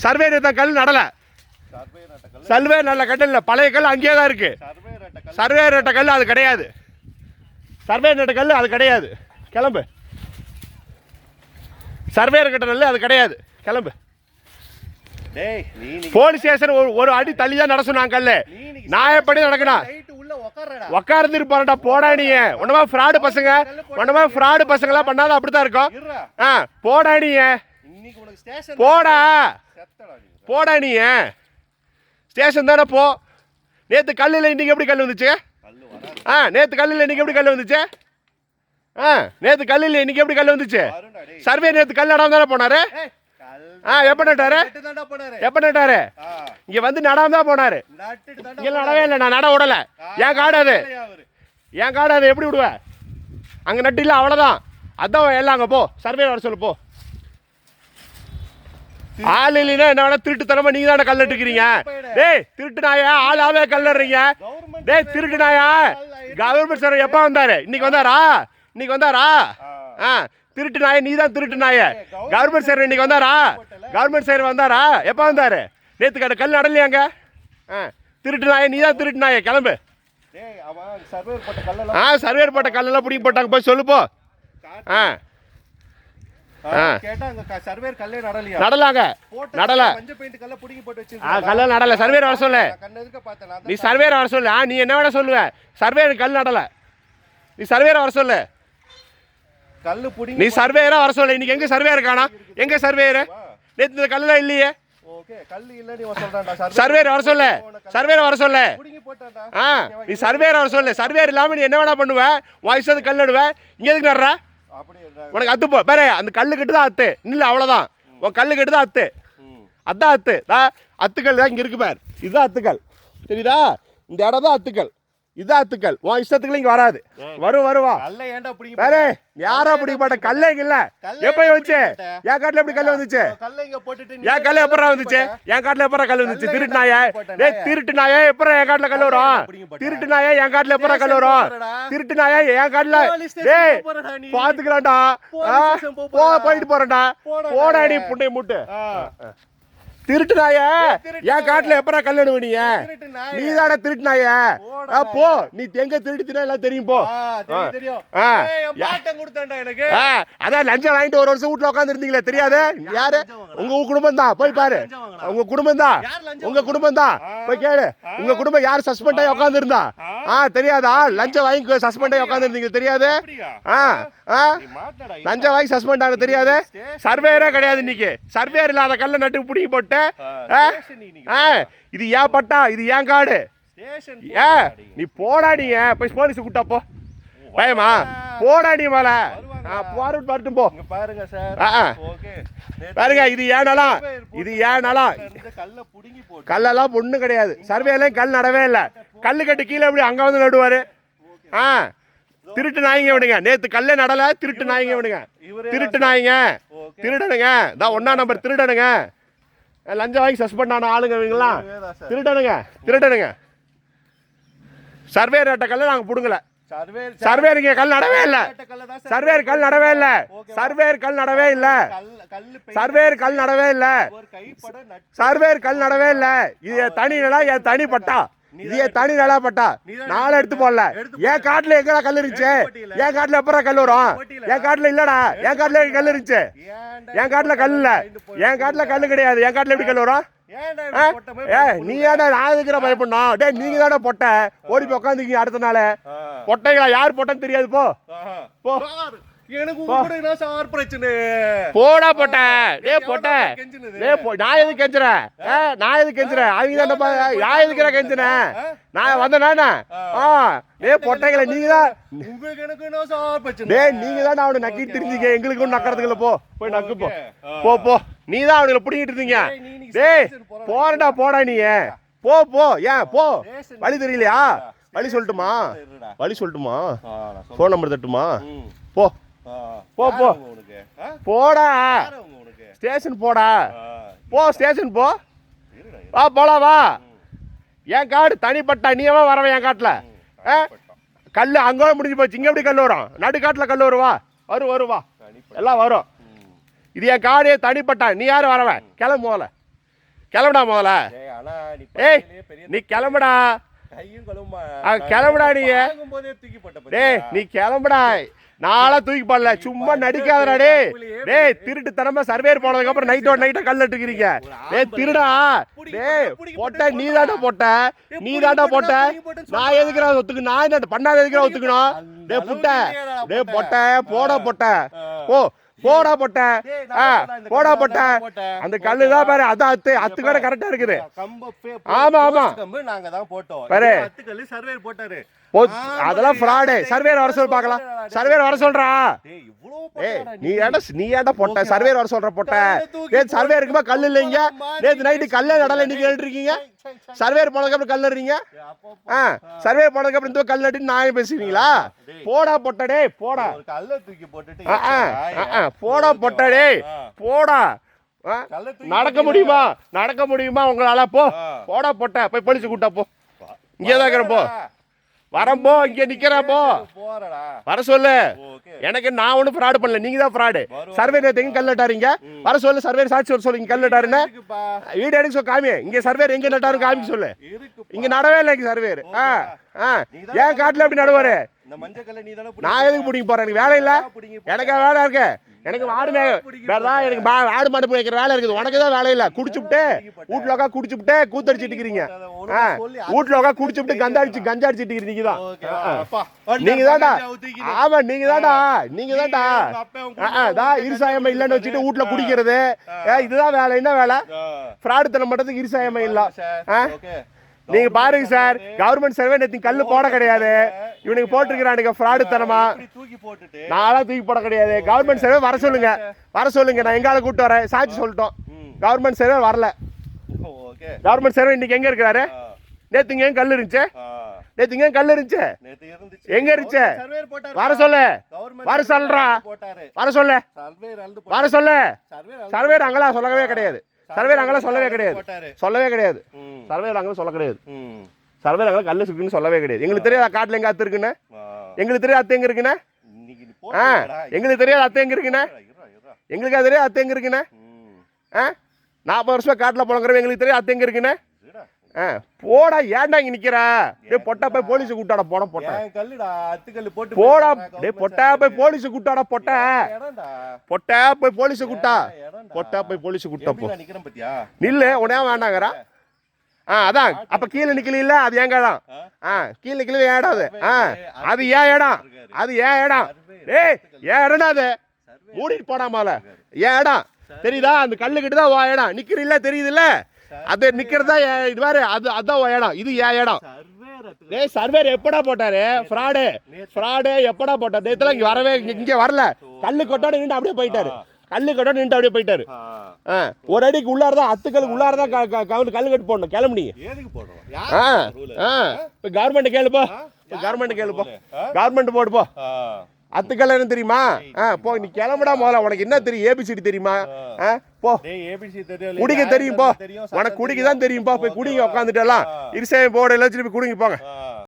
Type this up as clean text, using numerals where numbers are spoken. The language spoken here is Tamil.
சர்வேர் தான் கல் நடலை. சர்வேர் நல்ல கல் இல்லை, பழைய கல் அங்கேயே தான் இருக்கு. சர்வேர் நட்ட கல் அது கிடையாது. சர்வேர் நட்ட கல் அது கிடையாது. கிளம்பு. சர்வேர் கட்ட நெல் அது கிடையாது. கிளம்பு. போலீஸ் ஸ்டேஷன் ஒரு அடி தள்ளி தான் நட சொன்னாங்க. கல்லு நான் எப்படி நடக்கணும்? உக்கார்ந்து இருப்பாருடா. போடா நீ. ஒன்றுமா ஃப்ராடு பசங்க, ஒன்றுமா ஃப்ராடு பசங்களாம் பண்ணாலும் அப்படித்தான் இருக்கும். போடா நீ. போடா போடா நீ. ஸ்டேஷன் தானே போ. நேற்று கல்லில் இன்னைக்கு எப்படி கல் வந்துச்சு? நேற்று கல்லில் இன்னைக்கு எப்படி கல் வந்துச்சு? நேற்று கல்லில் இன்னைக்கு எப்படி கல் வந்துச்சு? சர்வே நேற்று கல் நடாம தானே போனாரு. எப்ப நட்டாரு? எப்ப நட்டாரு? இங்க வந்து நடாம தான் போனாரு. இங்க நடவே இல்லை. நான் நட விடல. ஏன் காடு அது? ஏன் காடு அது? எப்படி விடுவேன்? அங்க நட்டு இல்லை, அவ்வளவுதான். அதான் எல்லாம் அங்க போ. சர்வே வர சொல்லு போ. ஆள் இல்லைன்னா என்ன வேணா திருட்டுத்தனமா நீங்க தானே கல் நட்டுக்கிறீங்க. டேய் திருட்டு நாயா, ஆளாவே கல் நடுறீங்க. டேய் திருட்டு நாயா. கவர்மெண்ட் சார் எப்ப வந்தாரு? இன்னைக்கு வந்தாரா? இன்னைக்கு வந்தாரா? திருட்டு நாய நீ தான் திருட்டு நாய. கவர்மெண்ட் சார் இன்னைக்கு வந்தாரா? கவர்மெண்ட் சார் வந்தாரா? எப்ப வந்தாரு? நேத்து கடை கல் நடலையாங்க. திருட்டு நாய நீ தான் திருட்டு நாய. கிளம்பு. சர்வேர் போட்ட கல்லெல்லாம் பிடிங்கி போட்டாங்க. போய் சொல்லு போ. நடலாங்க நடல கல்ல நடல. சர்வேர் வர சொல்லு. நீ சர்வேர் வர சொல்லு. நீ என்ன வேணா சொல்லுவ. சர்வேர் கல் நடல. நீ சர்வேர் வர சொல்லு. நீ சர்வேரா வர சொல்லு. இன்னைக்கு எங்க சர்வேர் காணா? எங்க சர்வேர்? நேத்து இந்த கல்லாம் இல்லையே. சர்வேர் வர சொல்லு. சர்வேர் வர சொல்லு. நீ சர்வேர் வர சொல்லு. சர்வேர் இல்லாம நீ என்ன வேணா பண்ணுவ? வயசு கல் நடுவ. இங்க எதுக்கு நடுற? உனக்கு அத்து போ. வேற அந்த கல்லு கட்டு தான் அத்து. இல்ல அவ்வளவுதான். உன் கல்லு கட்டு தான் அத்து. அதான் அத்து. அத்துக்கள் தான் இங்க இருக்கு பார். இதுதான் அத்துக்கள். தெரியுதா? இந்த இடம் தான் அத்துக்கள். இதுதான் அத்துக்கள். உன் இஷ்டத்துக்கு இங்க வராது. வருவா வேற யாரா பிடிக்க மாட்டேன். கல்லே இல்ல. எப்ப வந்துச்சு? என் காட்டுல எப்படி கல் வந்துச்சு? என் கல்ல எப்பறா வந்துச்சு? என் காட்டுல எப்பறா கல் வந்துச்சு? திருட்டு நாயே. டேய் திருட்டு நாயே, எப்பறா என் காட்டுல கல் வரும்? திருட்டு நாயே, என் காட்டுல எப்பறா கல் வரும்? திருட்டு நாயே, என் காட்டுல. டேய் பாத்துக்கலாம்டா. போயிட்டு போறேன்டா. போடா நீ புண்டை மூட்டு. திருட்டு நாய, என் காட்டுல எப்பறா கல் நடுவீங்க? நீ தானே திருட்டு நாய. போ. நீ எங்க திருட்டுனா எல்லாம் தெரியும். போ. அதான் லஞ்சம் வாங்கிட்டு ஒரு வருஷம் வீட்டுல உட்காந்து இருந்தீங்களே, தெரியாது? யாரு? உங்க குடும்பம் தான். போய் பாரு. உங்க குடும்பம் தான். உங்க குடும்பம் தான். போய் கேளு. உங்க குடும்பம் யாரு சஸ்பெண்ட் ஆகி உட்காந்து இருந்தா? தெரியாதா? லஞ்சம் வாங்கி சஸ்பெண்ட் ஆகி உட்காந்து இருந்தீங்க, தெரியாது? லஞ்சம் வாங்கி சஸ்பெண்ட் ஆக தெரியாது? சர்வேரே கிடையாது. இன்னைக்கு சர்வேர் இல்லாத கல்ல நட்டு பிடிங்கி போட்டு. இது ஏன் பட்டா? இது ஏன் காடு? நீ போடா. நீ போய் போலீஸ் கூட்டா போ. பயமா? போடா நீ மேல. வரட்டும் போ. பாருங்க சார். பாருங்க, இது ஏன் நிலம்? இது ஏன் நிலம்? கல்லெல்லாம் பொண்ணு கிடையாது. சர்வேலையும் கல் நடவே இல்லை. கல்லு கட்டு கீழே எப்படி அங்க வந்து நடுவாரு? திருட்டு நாய்ங்க விடுங்க. நேத்து கல்லே நடல. திருட்டு நாய்ங்க விடுங்க. திருட்டு நாய்ங்க, திருடனுங்க. தான் 1ஆம் நம்பர் திருடனுங்க. லஞ்சம் வாங்கி சஸ்பெண்ட் ஆன ஆளுங்க இவங்கலாம் திருடனுங்க. திருடனுங்க. சர்வேர் நட்ட கல்ல நாங்க புடுங்கல. சர்வேர் இங்க கல் நடவே இல்ல. சர்வேர் கல் நடவே இல்ல. சர்வேர் கல் நடவே இல்ல. சர்வேர் கல் நடவே இல்ல. சர்வேர் கல் நடவே இல்ல. இது தனி நிலம். என் தனி பட்டா. இது தனி நிலா பட்டா. நாளை எடுத்து போடல. என் காட்டுல எங்கடா கல் இருந்துச்சு? என் காட்டுல எப்பறா கல் வரும்? என் காட்டுல இல்லடா. என் காட்டுல கல் இருந்துச்சு. என் காட்டுல கல் இல்ல. என் காட்டுல கல் கிடையாது. என் காட்டுல எப்படி கல் வரும்? நீ ஏடா நான் இருக்கிற பயப்படணும்? டே நீங்க தானே பொட்டை. ஓடி போய் உட்காந்துக்கீங்க. அடுத்த நாள் பொட்டைங்களா? யார் பொட்டைன்னு தெரியாது. போ போ. போடா பொட்ட. டே பொட்ட. நான் எதுக்கு கெஞ்சுறேன்? நான் எதுக்கு கெஞ்சுறேன்? அவங்க தான். நான் எதுக்குற கெஞ்சுனேன்? நான் வந்தேனா? டே பொட்டைகளை நீங்க தான். டே நீங்க தான் அவனை நக்கிட்டு இருந்தீங்க. எங்களுக்கு ஒன்றும் நக்கறதுக்கு இல்லை. போ போய் நக்கு. போ போ போ. நீ தான் அவனுங்களை பிடிக்கிட்டு இருந்தீங்க. டேய் போறடா. போடா நீ. போ போ. ஏன் போ? வழி தெரியலையா? வழி சொல்லட்டுமா? வழி சொல்லட்டுமா? ஃபோன் நம்பர் தட்டுமா? போ போ போ. போடா. ஸ்டேஷன் போடா. போ ஸ்டேஷன் போ. வா போலாம் வா. என் காடு தனிப்பட்டா. நீ எவன் வரவன் என் காட்டுல? கல் அங்கே முடிஞ்சு போச்சு. இங்கே எப்படி கல் வரும்? நடுக்காட்டில் கல் வருவா? வரும் வா. எல்லாம் வரும். இது என் காடு தனிப்பட்டா. நீ யாரும் வரவன்? கிளம்பு போல. கிளம்புடா முதல்ல. ஆனா ஏய் நீ கிளம்புடா. கையும் கழுவுமா கிளம்புடா நீ. போதே தூக்கி போட்ட டேய் நீ கிளம்புடா. நாளா தூக்கி போடல, சும்மா நடிக்காதடா டேய். டேய் திருட்டுத்தனமா சர்வேர் போனதுக்கு அப்புறம் நைட்டோட நைட்டா கல் எடுக்கிறீங்க. டேய் திருடா. டேய் போட்ட நீ தாண்டா போட்ட, நீ தாண்டா போட்ட. நான் எதுக்குறா ஒத்துக்கு, நான் என்ன பண்ணாத எதுக்குறா ஒத்துக்கணும். டேய் புட்ட, டேய் போட்ட போடா போட்ட, போ போடா போட்ட, போடா போட்ட. அந்த கல்லு தான் பாரு, அதான் அத்து கடை கரெக்டா இருக்குது. ஆமா ஆமா நாங்க தான் போட்டோம் பாரு, அத்துக்கல்லு சர்வேர் போட்டாரு. அதெல்லாம் ஃப்ராடு. சர்வேர் வர சொல்ல பார்க்கலாம். சர்வேர் வர சொல்றா. நீ ஏன்டா போட்ட சர்வேர் வர சொல்ற போட்ட. நேத்து சர்வே இருக்குமா கல் இல்லைங்க. நேத்து நைட்டு கல்லே நடல, நீங்க எழுதிருக்கீங்க. சர்வேர் போனதுக்கு அப்புறம் கல் நடுறீங்க. சர்வே போனதுக்கு அப்புறம் இந்த கல் நட்டு நாயம் பேசுவீங்களா. போடா போட்டடே போடா. கல்ல தூக்கி போட்டுட்டு போடா போட்டடே போடா. நடக்க முடியுமா உங்களால. போடா போட்ட, போய் போலீஸ் கூட்டா போ. இங்கேதான் இருக்கிறப்போ வரம்போ, இங்க நிக்கிறப்போ வர சொல்லு. எனக்கு நான் ஒன்றும் ஃப்ராடு பண்ணல, நீங்க தான் ஃப்ராடு. சர்வே நேரத்துக்கு கல் நட்டாருங்க. வர சொல்லு, சர்வே சாட்சி வர சொல்லு. கல் நட்டாருன்னு வீடு எடுக்க சொல்லு, காமி. இங்க சர்வே எங்க நட்டாரு காமி சொல்லு. இங்க நடவே இல்லை இங்க சர்வே. ஏன் காட்டுல எப்படி நடுவாரு. நான் எதுக்கு பிடிக்க போறேன், எனக்கு வேலை இல்ல. எனக்கு வேலை இருக்கு. எனக்கு ஆடு எனக்கு ஆடு மாடு வைக்கிற வேலை இருக்குது. உனக்கு தான் வேலை இல்ல. குடிச்சுட்டு வீட்டுல உட்கா குடிச்சுட்டு கூத்தடிச்சிட்டு இருக்கிறீங்க. வீட்டுல உட்கா குடிச்சுட்டு கஞ்சா அடிச்சிட்டு இருக்கீங்க தான். நீங்க தான்டா. ஆமா நீங்க தான்டா. இருசாயமா இல்லன்னு வச்சுட்டு வீட்டுல குடிக்கிறது. இதுதான் வேலை. என்ன வேலை. ஃப்ராடு தனம் பண்றதுக்கு இருசாயமா இல்ல. நீங்க பாருங்க சார், கவர்மெண்ட் சர்வே நேத்து கல்லு போட கிடையாது. இவனுக்கு போட்டுருக்கானுங்க ஃப்ராடு தனமா. நான்லாம் தூக்கி போட கிடையாது. கவர்மெண்ட் சர்வே வர சொல்லுங்க. நான் எங்கால கூட்டு வரேன், சாட்சி சொல்லிட்டோம். கவர்மெண்ட் சர்வே வரல. கவர்மெண்ட் சர்வே இன்னைக்கு எங்க இருக்கிறாரு. நேத்துங்க ஏன் கல் இருந்துச்சு. எங்க இருந்துச்சு. வர சொல்லு. சர்வே அங்கெல்லாம் சொல்லவே கிடையாது. சர்வே அங்கெல்லாம் சொல்லவே கிடையாது. சர்வே அங்கெல்லாம் கல்லு சுக்குன்னு சொல்லவே கிடையாது. எங்களுக்கு தெரியாது காட்டுல எங்க அத்து இருக்குன்னு. எங்களுக்கு தெரியாது அத்து எங்க இருக்குன்னு. எங்களுக்கு தெரியாது அத்து எங்க இருக்குன்னு. எங்களுக்கு அது தெரியாது அத்து எங்க இருக்குன்னு. 40 வருஷமா காட்டுல போனங்கிறவங்க எங்களுக்கு தெரியாது அத்து எங்க இருக்குன்னு. போடா, ஏன்டா இங்க நிக்கிறா. பொட்டா போய் போலீஸ் கூட்டாடா. போட போட்டா போடா. பொட்டா போய் போலீஸ் கூட்டாடா. பொட்டா போய் போலீஸ் கூட்டா. போ நில்லு. உடனே வேண்டாங்கறா. அதான் அப்ப கீழே நிக்கல. அது எங்க இடம். கீழே நிக்கல ஏடாது. அது ஏன் இடம். ஏன் இடம்னா அது மூடிட்டு போடாமல. ஏன் இடம் தெரியுதா. அந்த கல்லுக்கிட்டு தான் இடம் நிக்கிறீல்ல, தெரியுதுல்ல. அது நிக்கிறதா இது பாரு. அதான் இடம். இது ஏன் இடம். சர்வேர் எப்படா போட்டாரு. ஃப்ராடு எப்படா போட்டாரு. நேத்துல இங்க வரவே, இங்க வரல. கல்லு கொட்டாடு நின்று அப்படியே போயிட்டாரு. ஒரு அடிக்கு உள்ளாரதான், அத்துக்களுக்கு உள்ளாரதான் கல்லு கட்டு போடணும். கிளம்புனீங்க. கவர்மெண்ட் கேளுப்போ. கவர்மெண்ட் போடு போ. அத்துக்கல்ல என்ன தெரியுமா. போ நீ கிளம்புடா முதல்ல. உனக்கு என்ன தெரியும். ஏபிசிடி தெரியுமா. போ குடிக்க தெரியும். போ உனக்கு குடிக்க தான் தெரியும். போய் குடிங்க உட்காந்துட்டு எல்லாம் இருசேம் போர்டு எல்லாம் திருப்பி குடிங்க போங்க.